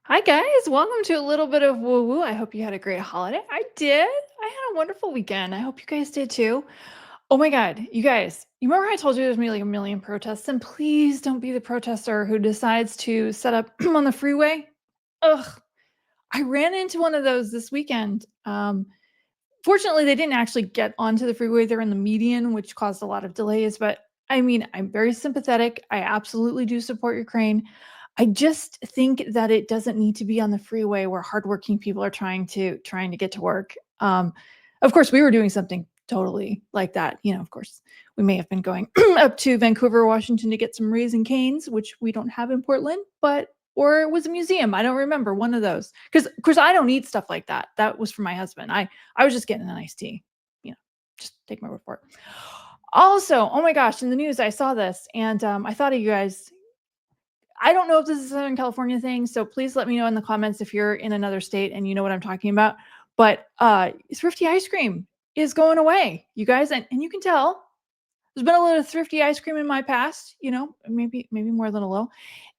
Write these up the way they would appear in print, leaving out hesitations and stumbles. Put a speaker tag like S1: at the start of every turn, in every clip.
S1: Hi guys, welcome to a little bit of woo woo. I hope you had a great holiday. I did. I had a wonderful weekend. I hope you guys did too. Oh my God, you guys, you remember I told you there's gonna be like a million protests? And please don't be the protester who decides to set up on the freeway. Ugh, I ran into one of those this weekend. Fortunately, they didn't actually get onto the freeway. They're in the median, which caused a lot of delays. But I mean, I'm very sympathetic. I absolutely do support Ukraine. I just think that it doesn't need to be on the freeway where hardworking people are trying to get to work. Of course, we were doing something totally like that. Of course, we may have been going up to Vancouver, Washington to get some Raising Canes, which we don't have in Portland, but or it was a museum. I don't remember one of those because, of course, I don't eat stuff like that. That was for my husband. I was just getting an iced tea. You know, just take my word for it. Also, oh my gosh, in the news, I saw this and I thought of you guys. I don't know if this is a Southern California thing, so please let me know in the comments if you're in another state and you know what I'm talking about. But Thrifty ice cream is going away, you guys, and you can tell there's been a little Thrifty ice cream in my past, maybe more than a little.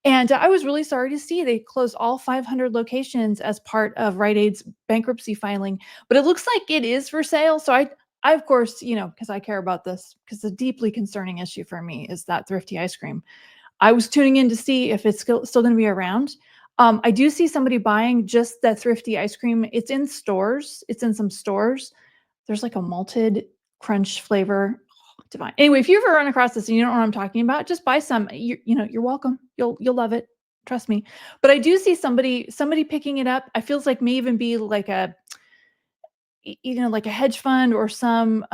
S1: And I was really sorry to see they closed all 500 locations as part of Rite Aid's bankruptcy filing. But it looks like it is for sale. So I of course, because I care about this, because the deeply concerning issue for me is that Thrifty ice cream. I was tuning in to see if it's still going to be around. I do see somebody buying just that Thrifty ice cream. It's in stores. It's in some stores. There's like a malted crunch flavor. Oh, divine. Anyway, if you ever run across this and you don't know what I'm talking about, just buy some. You're welcome. You'll love it. Trust me. But I do see somebody picking it up. I feels like may even be like like a hedge fund or some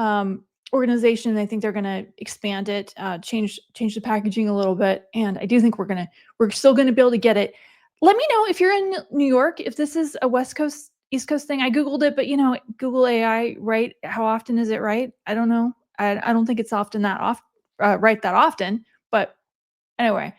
S1: organization. I think they're going to expand it, change the packaging a little bit, and I do think we're still going to be able to get it. Let me know if you're in New York, if this is a West Coast East Coast thing. I googled it, but Google AI, right? How often is it right? I don't know. I don't think it's often that off right that often. But anyway,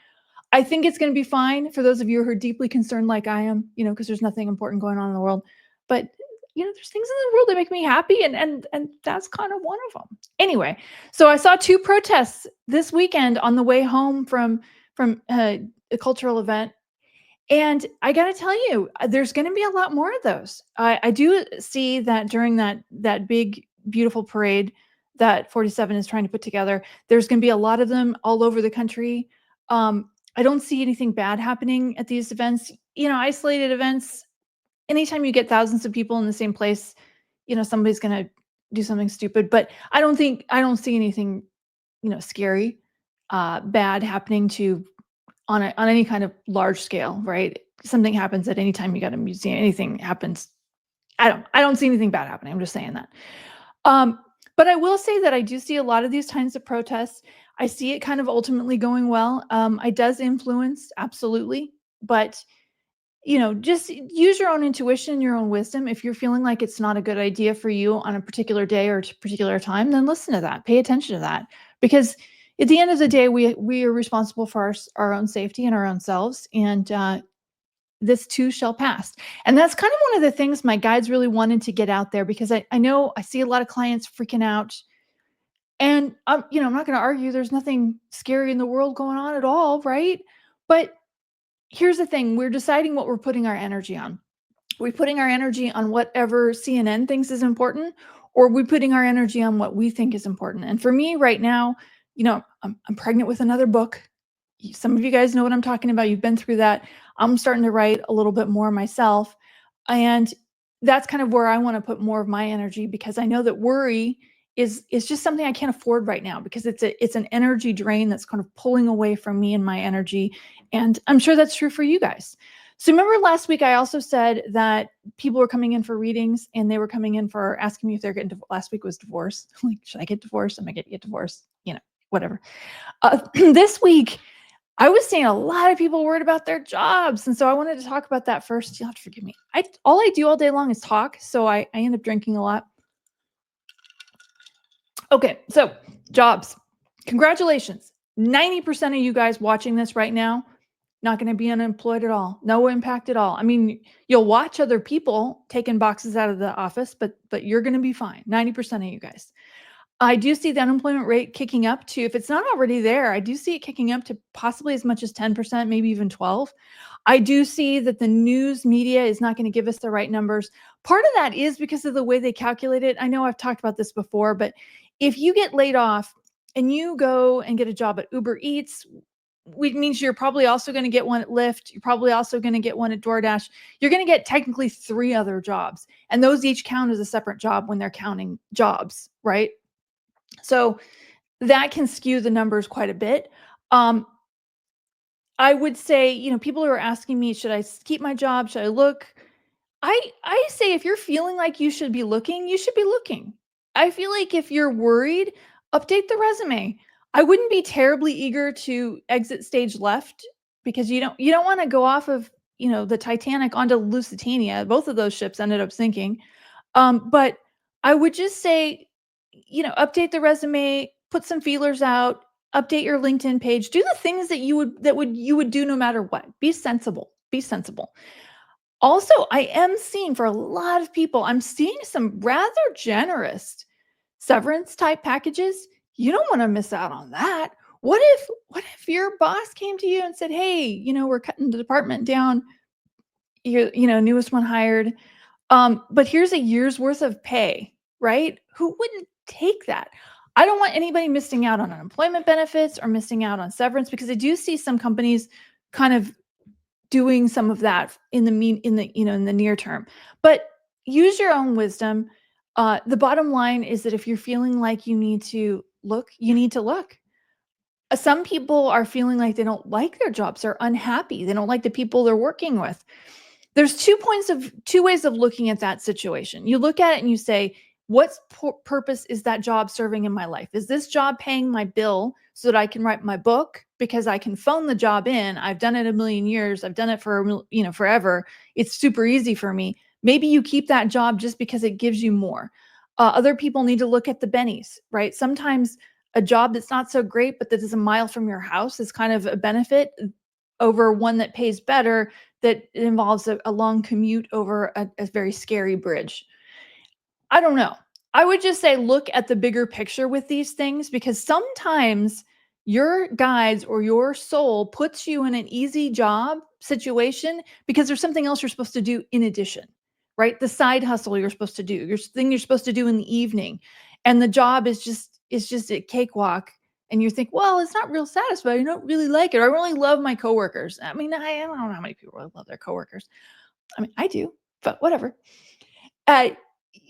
S1: I think it's going to be fine for those of you who are deeply concerned like I am, because there's nothing important going on in the world. But there's things in the world that make me happy, and that's kind of one of them. Anyway, so I saw two protests this weekend on the way home from a cultural event, and I got to tell you, there's going to be a lot more of those. I do see that during that big beautiful parade that 47 is trying to put together. There's going to be a lot of them all over the country. I don't see anything bad happening at these events. Isolated events. Anytime you get thousands of people in the same place, somebody's going to do something stupid. But I don't see anything, scary, bad happening to on any kind of large scale, right? Something happens at any time you got a museum, anything happens. I don't see anything bad happening. I'm just saying that. Um, but I will say that I do see a lot of these kinds of protests. I see it kind of ultimately going well. It does influence, absolutely, but just use your own intuition, your own wisdom. If you're feeling like it's not a good idea for you on a particular day or particular time, then listen to that. Pay attention to that, because at the end of the day, we are responsible for our own safety and our own selves, and this too shall pass. And that's kind of one of the things my guides really wanted to get out there, because I know I see a lot of clients freaking out, and I'm not going to argue. There's nothing scary in the world going on at all, right? But here's the thing: we're deciding what we're putting our energy on. We're putting our energy on whatever CNN thinks is important, or we're putting our energy on what we think is important. And for me right now, I'm pregnant with another book. Some of you guys know what I'm talking about. You've been through that. I'm starting to write a little bit more myself. And that's kind of where I want to put more of my energy, because I know that worry is just something I can't afford right now, because it's an energy drain that's kind of pulling away from me and my energy. And I'm sure that's true for you guys. So remember last week I also said that people were coming in for readings, and they were coming in for asking me if they're getting last week was divorce. Like, should I get divorced? Am I going to get divorced? Whatever. This week I was seeing a lot of people worried about their jobs. And so I wanted to talk about that first. You'll have to forgive me. All I do all day long is talk. So I end up drinking a lot. Okay, so jobs. Congratulations. 90% of you guys watching this right now, not going to be unemployed at all. No impact at all. I mean, you'll watch other people taking boxes out of the office, but you're going to be fine. 90% of you guys. I do see the unemployment rate kicking up to, if it's not already there, I do see it kicking up to possibly as much as 10%, maybe even 12. I do see that the news media is not going to give us the right numbers. Part of that is because of the way they calculate it. I know I've talked about this before, but if you get laid off and you go and get a job at Uber Eats, which means you're probably also going to get one at Lyft. You're probably also going to get one at DoorDash. You're going to get technically 3 other jobs, and those each count as a separate job when they're counting jobs, right? So that can skew the numbers quite a bit. Um, I would say, people who are asking me, should I keep my job? Should I look? I say if you're feeling like you should be looking, you should be looking. I feel like if you're worried, update the resume. I wouldn't be terribly eager to exit stage left because you don't want to go off of, the Titanic onto Lusitania. Both of those ships ended up sinking. But I would just say, update the resume, put some feelers out, update your LinkedIn page, do the things that you would do no matter what. Be sensible. Be sensible. Also, I am seeing for a lot of people, I'm seeing some rather generous severance type packages. You don't want to miss out on that. What if your boss came to you and said, "Hey, we're cutting the department down. You're newest one hired. But here's a year's worth of pay," right? Who wouldn't take that? I don't want anybody missing out on unemployment benefits or missing out on severance, because I do see some companies kind of doing some of that in the near term. But use your own wisdom. The bottom line is that if you're feeling like you need to look, you need to look. Some people are feeling like they don't like their jobs, they're unhappy, they don't like the people they're working with. There's two ways of looking at that situation. You look at it and you say, what purpose is that job serving in my life? Is this job paying my bill so that I can write my book because I can phone the job in? I've done it a million years. I've done it for, forever. It's super easy for me. Maybe you keep that job just because it gives you more. Other people need to look at the bennies, right? Sometimes a job that's not so great, but that is a mile from your house is kind of a benefit over one that pays better, that involves a long commute over a very scary bridge. I don't know. I would just say look at the bigger picture with these things, because sometimes your guides or your soul puts you in an easy job situation because there's something else you're supposed to do in addition, right? The side hustle you're supposed to do, your thing you're supposed to do in the evening, and the job is just a cakewalk. And you think, well, it's not real satisfying. I don't really like it. I really love my coworkers. I mean, I don't know how many people really love their coworkers. I mean, I do, but whatever. Uh,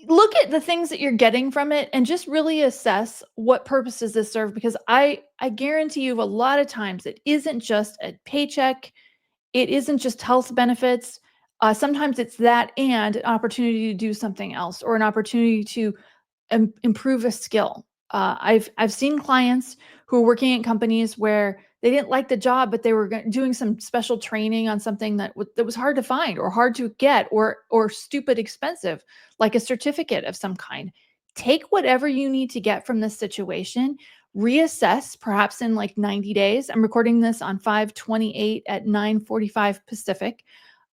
S1: Look at the things that you're getting from it and just really assess what purpose does this serve, because I guarantee you a lot of times it isn't just a paycheck, it isn't just health benefits. Sometimes it's that and an opportunity to do something else, or an opportunity to improve a skill. I've seen clients who are working at companies where they didn't like the job, but they were doing some special training on something that was hard to find or hard to get, or stupid expensive, like a certificate of some kind. Take whatever you need to get from this situation. Reassess perhaps in like 90 days. I'm recording this on 5/28 at 9:45 Pacific.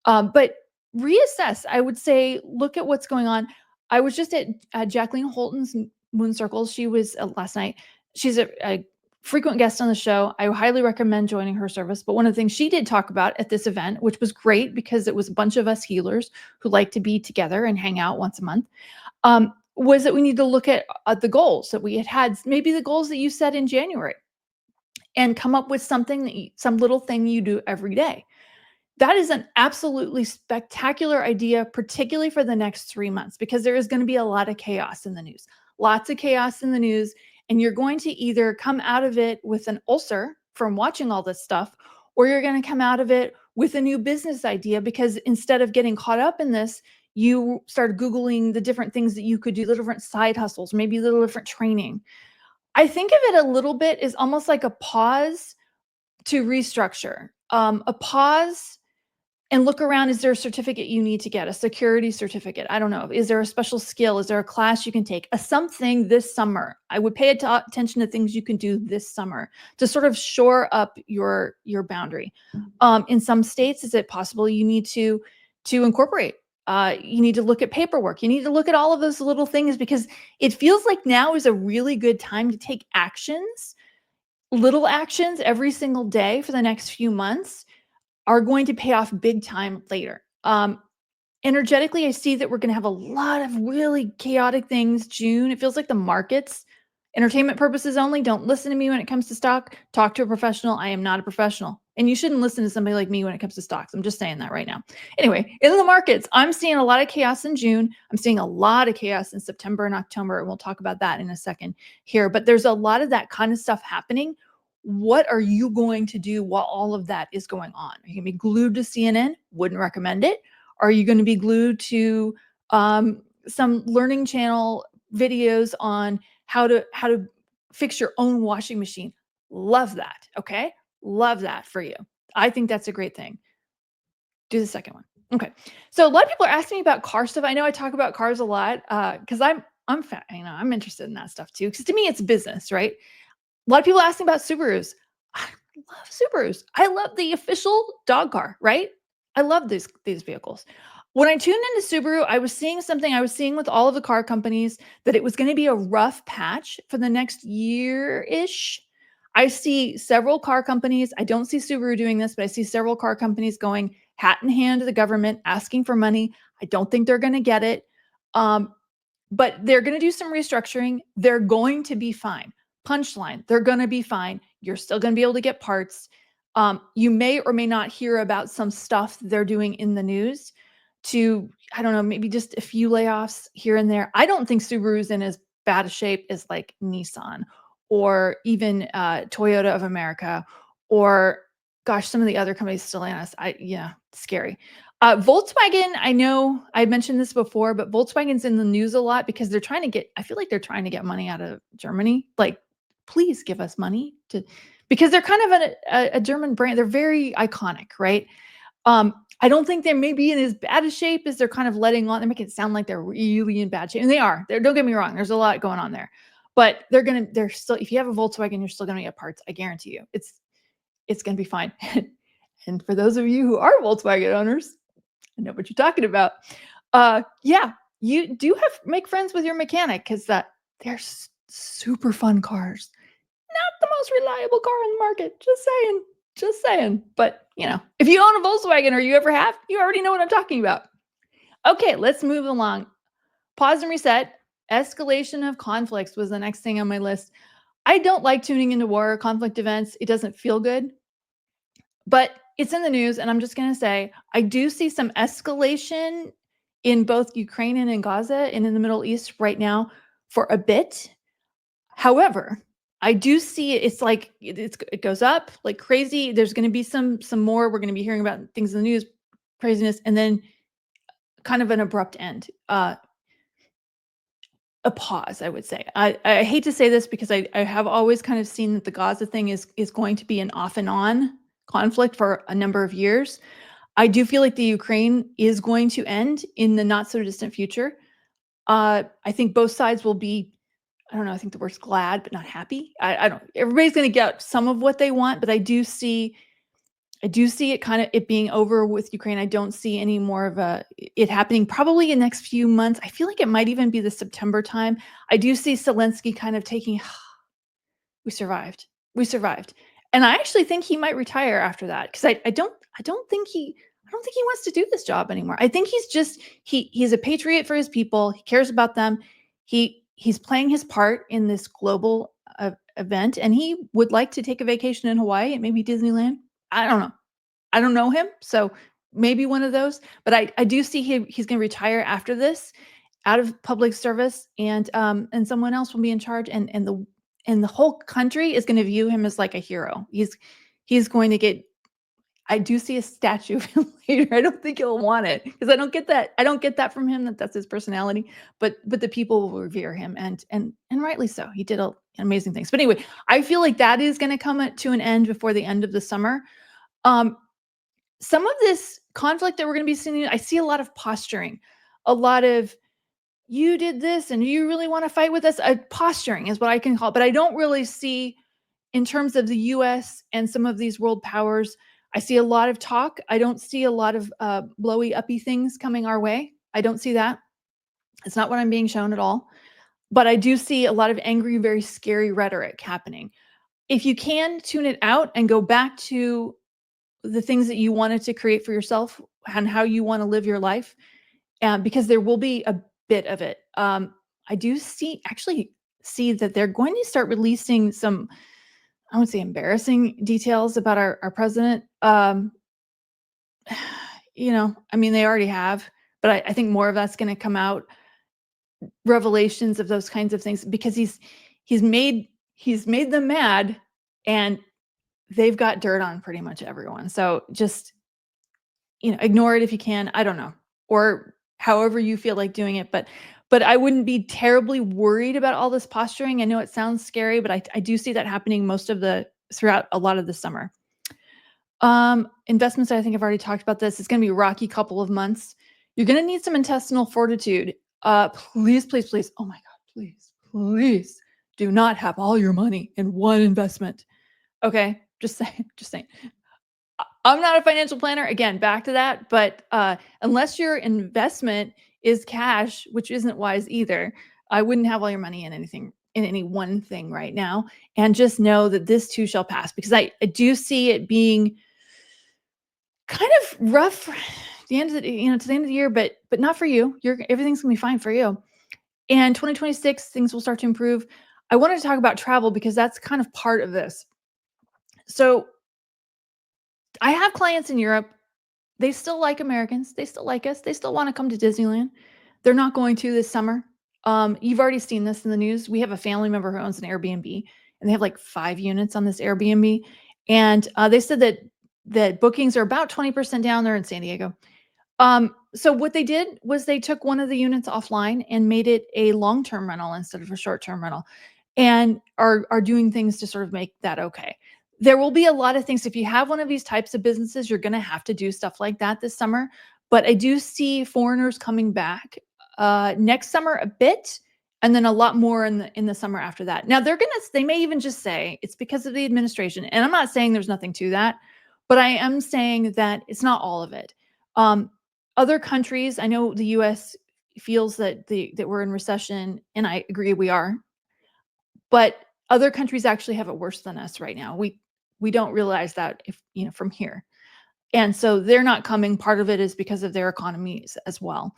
S1: But reassess. I would say look at what's going on. I was just at Jacqueline Holton's Moon Circles. She was last night. She's a frequent guest on the show. I highly recommend joining her service. But one of the things she did talk about at this event, which was great because it was a bunch of us healers who like to be together and hang out once a month, was that we need to look at the goals that we had, maybe the goals that you set in January, and come up with something some little thing you do every day. That is an absolutely spectacular idea, particularly for the next 3 months, because there is going to be a lot of chaos in the news. Lots of chaos in the news, and you're going to either come out of it with an ulcer from watching all this stuff, or you're going to come out of it with a new business idea, because instead of getting caught up in this, you start Googling the different things that you could do, the different side hustles, maybe a little different training. I think of it a little bit as almost like a pause to restructure, a pause and look around. Is there a certificate you need to get, a security certificate? I don't know. Is there a special skill? Is there a class you can take? A something this summer. I would pay attention to things you can do this summer to sort of shore up your boundary. In some states, is it possible you need to incorporate You need to look at paperwork. You need to look at all of those little things because it feels like now is a really good time to take actions. Little actions every single day for the next few months are going to pay off big time later. Energetically, I see that we're going to have a lot of really chaotic things June. It feels like the markets, entertainment purposes only. Don't listen to me when it comes to stock. Talk to a professional. I am not a professional. And you shouldn't listen to somebody like me when it comes to stocks. I'm just saying that right now. Anyway, in the markets, I'm seeing a lot of chaos in June. I'm seeing a lot of chaos in September and October. And we'll talk about that in a second here. But there's a lot of that kind of stuff happening. What are you going to do while all of that is going on? Are you going to be glued to CNN? Wouldn't recommend it. Are you going to be glued to some learning channel videos on how to fix your own washing machine? Love that. Okay. Love that for you. I think that's a great thing. Do the second one. Okay. So a lot of people are asking me about car stuff. I know I talk about cars a lot because I'm interested in that stuff too. Because to me, it's business, right? A lot of people asking about Subarus. I love Subarus. I love the official dog car, right? I love these vehicles. When I tuned into Subaru, I was seeing something I was seeing with all of the car companies that it was going to be a rough patch for the next year-ish. I see several car companies. I don't see Subaru doing this, but I see several car companies going hat in hand to the government asking for money. I don't think they're going to get it. But they're going to do some restructuring. They're going to be fine. Punchline, they're going to be fine. You're still going to be able to get parts. You may or may not hear about some stuff they're doing in the news to, I don't know, maybe just a few layoffs here and there. I don't think Subaru's in as bad a shape as like Nissan or even Toyota of America or gosh, some of the other companies still in us. Yeah, scary. Volkswagen, I know I mentioned this before, but Volkswagen's in the news a lot because I feel like they're trying to get money out of Germany. Like, please give us money because they're kind of a German brand. They're very iconic, right? I don't think they may be in as bad a shape as they're kind of letting on. They make it sound like they're really in bad shape. And they are. Don't get me wrong. There's a lot going on there. But they're still, if you have a Volkswagen, you're still going to get parts. I guarantee you. It's going to be fine. And for those of you who are Volkswagen owners, I know what you're talking about. Yeah, you do make friends with your mechanic because they're super fun cars. Not the most reliable car on the market. Just saying. But if you own a Volkswagen or you ever have, you already know what I'm talking about. Okay, let's move along. Pause and reset. Escalation of conflicts was the next thing on my list. I don't like tuning into war or conflict events. It doesn't feel good. But it's in the news, and I'm just going to say, I do see some escalation in both Ukraine and in Gaza and in the Middle East right now for a bit. However, I do see it's like it goes up like crazy. There's going to be some more. We're going to be hearing about things in the news, craziness, and then kind of an abrupt end. A pause, I would say. I hate to say this because I have always kind of seen that the Gaza thing is going to be an off and on conflict for a number of years. I do feel like the Ukraine is going to end in the not so distant future. I think both sides will be, I don't know, I think the word's glad, but not happy. I don't, everybody's going to get some of what they want, but I do see it kind of it being over with Ukraine. I don't see any more of it happening probably in the next few months. I feel like it might even be the September time. I do see Zelensky kind of taking, we survived. And I actually think he might retire after that because I don't think he wants to do this job anymore. I think he's a patriot for his people. He cares about them. He's playing his part in this global event, and he would like to take a vacation in Hawaii and maybe Disneyland. I don't know. I don't know him, so maybe one of those. But I do see he's going to retire after this, out of public service, and someone else will be in charge, and the whole country is going to view him as like a hero. He's going to get. I do see a statue of him later. I don't think he'll want it because I don't get that. I don't get that from him that's his personality. But the people will revere him, and rightly so. He did amazing things. But anyway, I feel like that is going to come to an end before the end of the summer. Some of this conflict that we're going to be seeing, I see a lot of posturing, a lot of you did this and you really want to fight with us. Posturing is what I can call it. But I don't really see, in terms of the US and some of these world powers, I see a lot of talk. I don't see a lot of blowy uppy things coming our way. I don't see that. It's not what I'm being shown at all. But I do see a lot of angry, very scary rhetoric happening. If you can tune it out and go back to the things that you wanted to create for yourself and how you want to live your life, because there will be a bit of it. I do actually see that they're going to start releasing some, I would say, embarrassing details about our president. I mean, they already have, but I think more of that's going to come out, revelations of those kinds of things, because he's made them mad, and they've got dirt on pretty much everyone. So just, ignore it if you can. I don't know, or however you feel like doing it, but I wouldn't be terribly worried about all this posturing. I know it sounds scary, but I do see that happening throughout a lot of the summer. Investments, I think I've already talked about this. It's going to be a rocky couple of months. You're going to need some intestinal fortitude. Please, please, please. Oh my God, please, please do not have all your money in one investment. Okay. Just saying. I'm not a financial planner. Again, back to that. But unless your investment is cash, which isn't wise either, I wouldn't have all your money in any one thing right now. And just know that this too shall pass, because I do see it being kind of rough the end of the, to the end of the year, but not for you. Everything's gonna be fine for you. And 2026, things will start to improve. I wanted to talk about travel because that's kind of part of this. So I have clients in Europe. They still like Americans. They still like us. They still want to come to Disneyland. They're not going to this summer. You've already seen this in the news. We have a family member who owns an Airbnb, and they have like 5 units on this Airbnb. And they said that bookings are about 20% down there in San Diego. So what they did was they took one of the units offline and made it a long-term rental instead of a short-term rental, and are doing things to sort of make that okay. There will be a lot of things. If you have one of these types of businesses, you're going to have to do stuff like that this summer. But I do see foreigners coming back next summer a bit, and then a lot more in the summer after that. Now they may even just say it's because of the administration, and I'm not saying there's nothing to that, but I am saying that it's not all of it. Other countries, I know the U.S. feels that we're in recession, and I agree we are, but other countries actually have it worse than us right now. We don't realize that from here. And so they're not coming. Part of it is because of their economies as well.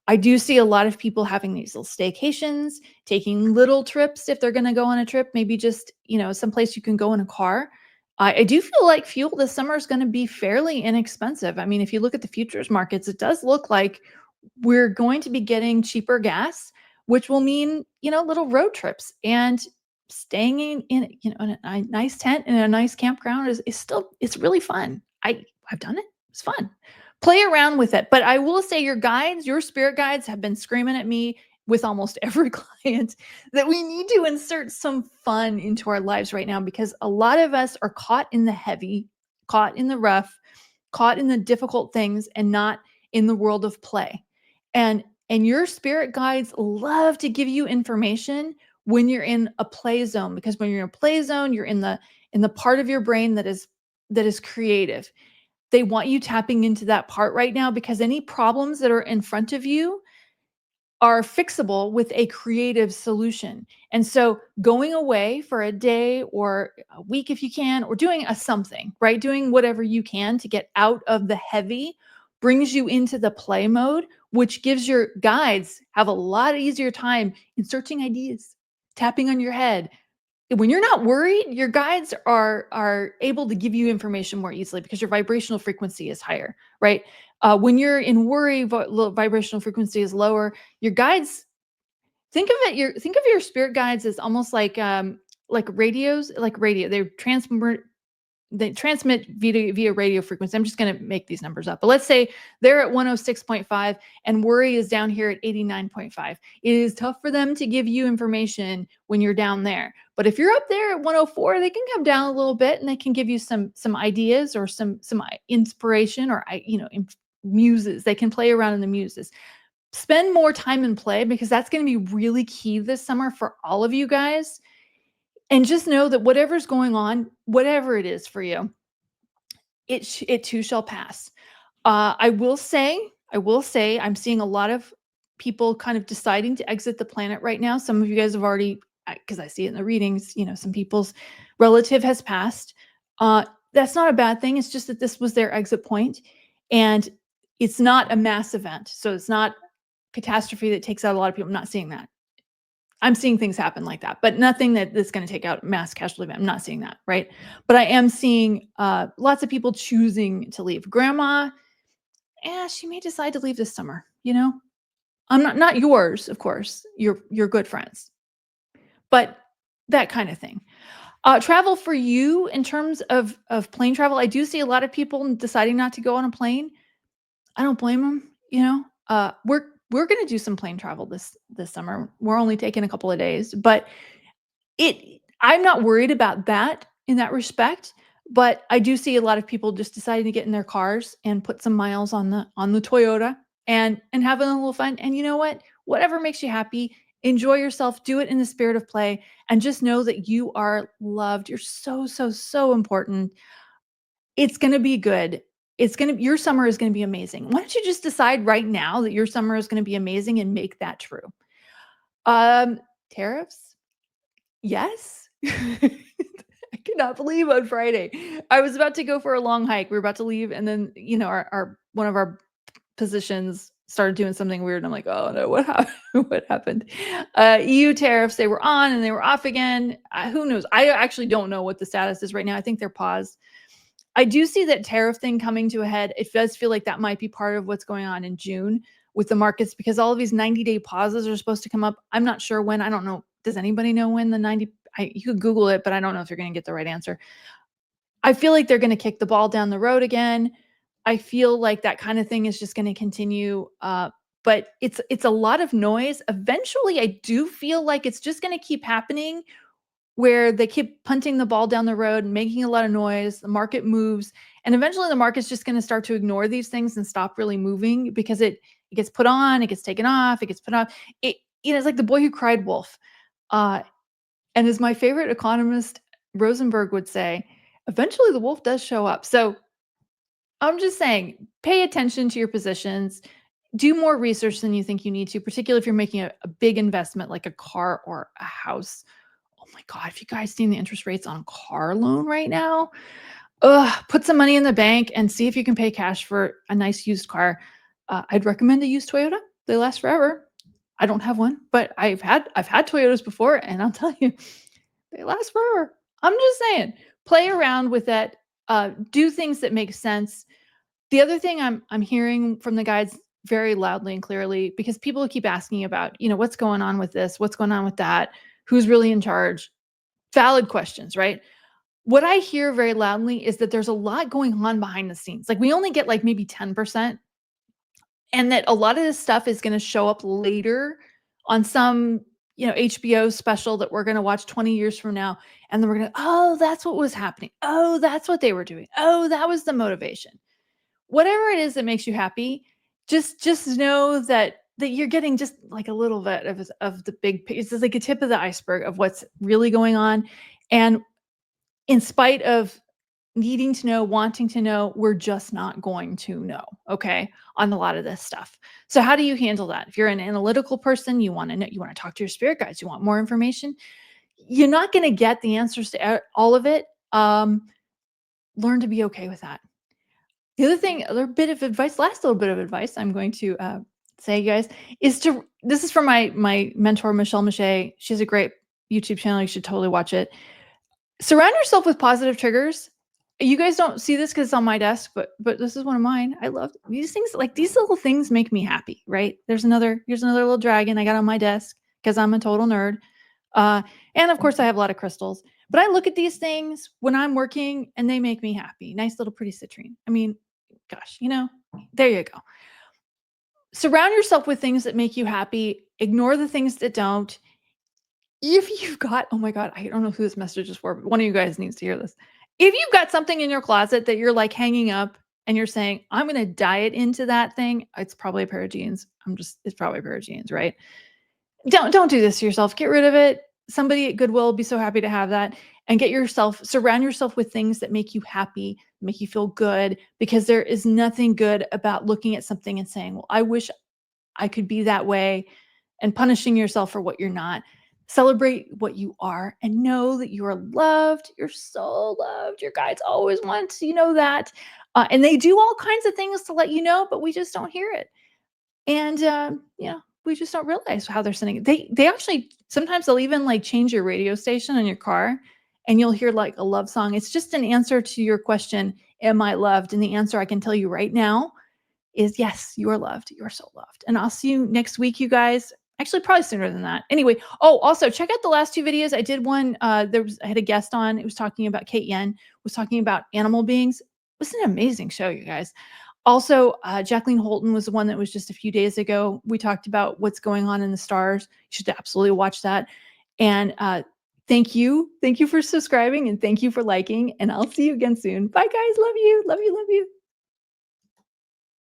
S1: I do see a lot of people having these little staycations, taking little trips if they're going to go on a trip, maybe just, someplace you can go in a car. I do feel like fuel this summer is going to be fairly inexpensive. I mean, if you look at the futures markets, it does look like we're going to be getting cheaper gas, which will mean, little road trips, and staying in a nice tent in a nice campground is still, it's really fun. I've done it. It's fun. Play around with it. But I will say your spirit guides have been screaming at me with almost every client that we need to insert some fun into our lives right now, because a lot of us are caught in the heavy, caught in the rough, caught in the difficult things, and not in the world of play. And your spirit guides love to give you information when you're in a play zone, because when you're in a play zone, you're in the part of your brain that is creative. They want you tapping into that part right now, because any problems that are in front of you are fixable with a creative solution. And so going away for a day or a week if you can, or doing something, right? Doing whatever you can to get out of the heavy brings you into the play mode, which gives your guides have a lot easier time inserting ideas, tapping on your head. When you're not worried, your guides are able to give you information more easily because your vibrational frequency is higher, right? When you're in worry, vibrational frequency is lower. Your guides, think of your spirit guides as almost like radios, like radio. They transmit via radio frequency. I'm just going to make these numbers up. But let's say they're at 106.5 and worry is down here at 89.5. It is tough for them to give you information when you're down there. But if you're up there at 104, they can come down a little bit and they can give you some ideas or some inspiration, or muses. They can play around in the muses. Spend more time in play, because that's going to be really key this summer for all of you guys. And just know that whatever's going on, whatever it is for you, it too shall pass. I will say, I will say I'm seeing a lot of people kind of deciding to exit the planet right now. Some of you guys have already, because I see it in the readings, some people's relative has passed. Uh, that's not a bad thing. It's just that this was their exit point, and it's not a mass event. So it's not catastrophe that takes out a lot of people. I'm not seeing that. I'm seeing things happen like that, but nothing that's going to take out mass casualty event. I'm not seeing that, right? But I am seeing lots of people choosing to leave. Grandma, she may decide to leave this summer. I'm not yours, of course. You're good friends, but that kind of thing. Travel for you in terms of plane travel, I do see a lot of people deciding not to go on a plane. I don't blame them. We're gonna do some plane travel this summer. We're only taking a couple of days, but I'm not worried about that in that respect. But I do see a lot of people just deciding to get in their cars and put some miles on the Toyota and having a little fun. And you know what? Whatever makes you happy, enjoy yourself, do it in the spirit of play, and just know that you are loved. You're so, so, so important. It's gonna be good. Your summer is gonna be amazing. Why don't you just decide right now that your summer is gonna be amazing and make that true? Tariffs? Yes. I cannot believe on Friday. I was about to go for a long hike. We were about to leave, and then, our one of our positions started doing something weird. And I'm like, oh no, what happened? What happened? EU tariffs, they were on and they were off again. Who knows? I actually don't know what the status is right now. I think they're paused. I do see that tariff thing coming to a head. It does feel like that might be part of what's going on in June with the markets, because all of these 90-day pauses are supposed to come up. I'm not sure when. I don't know. Does anybody know when the 90? You could Google it, but I don't know if you're going to get the right answer. I feel like they're going to kick the ball down the road again. I feel like that kind of thing is just going to continue. But it's a lot of noise. Eventually, I do feel like it's just going to keep happening, where they keep punting the ball down the road and making a lot of noise. The market moves, and eventually the market's just going to start to ignore these things and stop really moving, because it gets put on, it gets taken off, it gets put off. It's like the boy who cried wolf. And as my favorite economist Rosenberg would say, eventually the wolf does show up. So I'm just saying, pay attention to your positions. Do more research than you think you need to, particularly if you're making a big investment like a car or a house. Oh my God, have you guys seen the interest rates on a car loan right now? Put some money in the bank and see if you can pay cash for a nice used car. I'd recommend a used Toyota. They last forever. I don't have one, but I've had Toyotas before, and I'll tell you, they last forever. I'm just saying, play around with that. Do things that make sense. The other thing I'm hearing from the guides very loudly and clearly, because people keep asking about, what's going on with this, what's going on with that, who's really in charge. Valid questions, right? What I hear very loudly is that there's a lot going on behind the scenes. Like, we only get like maybe 10%, and that a lot of this stuff is going to show up later on some, HBO special that we're going to watch 20 years from now. And then we're going to, oh, that's what was happening. Oh, that's what they were doing. Oh, that was the motivation. Whatever it is that makes you happy, just know that you're getting just like a little bit of the big picture. It's just like a tip of the iceberg of what's really going on. And in spite of needing to know, wanting to know, we're just not going to know, okay, on a lot of this stuff. So how do you handle that? If you're an analytical person, you want to know, you want to talk to your spirit guides, you want more information, you're not going to get the answers to all of it. Learn to be okay with that. The other thing, last little bit of advice I'm going to say, you guys, this is from my mentor, Michelle Mache. She has a great YouTube channel. You should totally watch it. Surround yourself with positive triggers. You guys don't see this because it's on my desk, but this is one of mine. I love these things. Like, these little things make me happy, right? Here's another little dragon I got on my desk because I'm a total nerd. And of course I have a lot of crystals, but I look at these things when I'm working and they make me happy. Nice little pretty citrine. I mean, gosh, there you go. Surround yourself with things that make you happy. Ignore the things that don't. If you've got, oh my God, I don't know who this message is for, but one of you guys needs to hear this. If you've got something in your closet that you're like hanging up and you're saying, I'm going to diet into that thing, it's probably a pair of jeans. It's probably a pair of jeans, right? Don't do this to yourself. Get rid of it. Somebody at Goodwill will be so happy to have that, and surround yourself with things that make you happy, make you feel good, because there is nothing good about looking at something and saying, well, I wish I could be that way, and punishing yourself for what you're not. Celebrate what you are and know that you are loved. You're so loved. Your guides always want you to know that. And they do all kinds of things to let you know, but we just don't hear it. And we just don't realize how they're sending it. They actually sometimes they'll even like change your radio station in your car, and you'll hear like a love song. It's just an answer to your question, am I loved? And the answer I can tell you right now is yes, you are loved. You are so loved. And I'll see you next week, you guys. Actually, probably sooner than that. Anyway, oh, also check out the last two videos. I did one. I had a guest on. It was talking about Kate Yen, was talking about animal beings. It was an amazing show, you guys. Also, Jacqueline Holton was the one that was just a few days ago. We talked about what's going on in the stars. You should absolutely watch that. And thank you. Thank you for subscribing, and thank you for liking. And I'll see you again soon. Bye, guys. Love you. Love you. Love you.